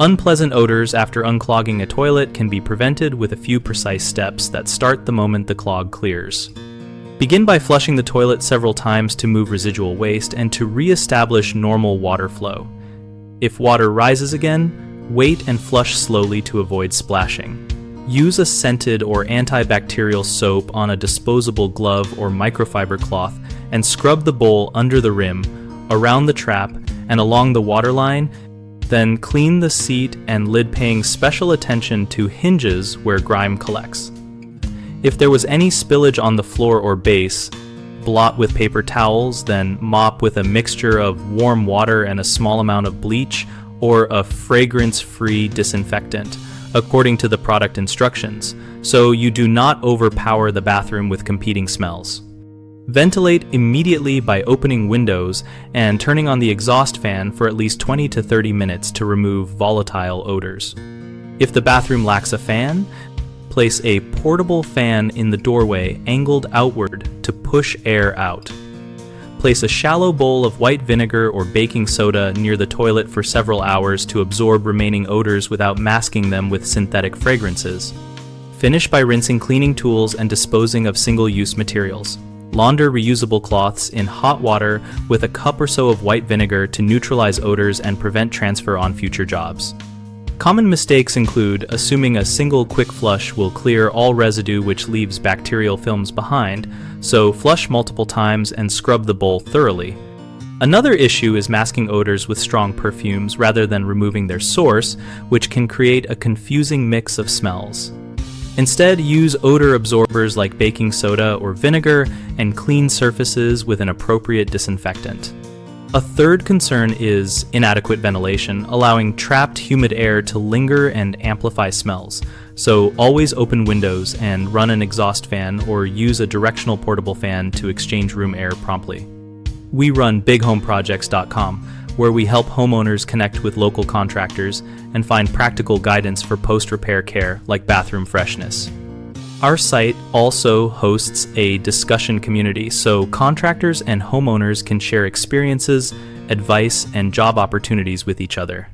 Unpleasant odors after unclogging a toilet can be prevented with a few precise steps that start the moment the clog clears. Begin by flushing the toilet several times to move residual waste and to re-establish normal water flow. If water rises again, wait and flush slowly to avoid splashing. Use a scented or antibacterial soap on a disposable glove or microfiber cloth and scrub the bowl under the rim, around the trap, and along the water line. Then clean the seat and lid, paying special attention to hinges where grime collects. If there was any spillage on the floor or base, blot with paper towels, then mop with a mixture of warm water and a small amount of bleach or a fragrance-free disinfectant, according to the product instructions, so you do not overpower the bathroom with competing smells. Ventilate immediately by opening windows and turning on the exhaust fan for at least 20 to 30 minutes to remove volatile odors. If the bathroom lacks a fan, place a portable fan in the doorway angled outward to push air out. Place a shallow bowl of white vinegar or baking soda near the toilet for several hours to absorb remaining odors without masking them with synthetic fragrances. Finish by rinsing cleaning tools and disposing of single-use materials. Launder reusable cloths in hot water with a cup or so of white vinegar to neutralize odors and prevent transfer on future jobs. Common mistakes include assuming a single quick flush will clear all residue, which leaves bacterial films behind, so flush multiple times and scrub the bowl thoroughly. Another issue is masking odors with strong perfumes rather than removing their source, which can create a confusing mix of smells. Instead, use odor absorbers like baking soda or vinegar and clean surfaces with an appropriate disinfectant. A third concern is inadequate ventilation, allowing trapped humid air to linger and amplify smells. So always open windows and run an exhaust fan or use a directional portable fan to exchange room air promptly. We run bighomeprojects.com, where we help homeowners connect with local contractors and find practical guidance for post-repair care like bathroom freshness. Our site also hosts a discussion community so contractors and homeowners can share experiences, advice, and job opportunities with each other.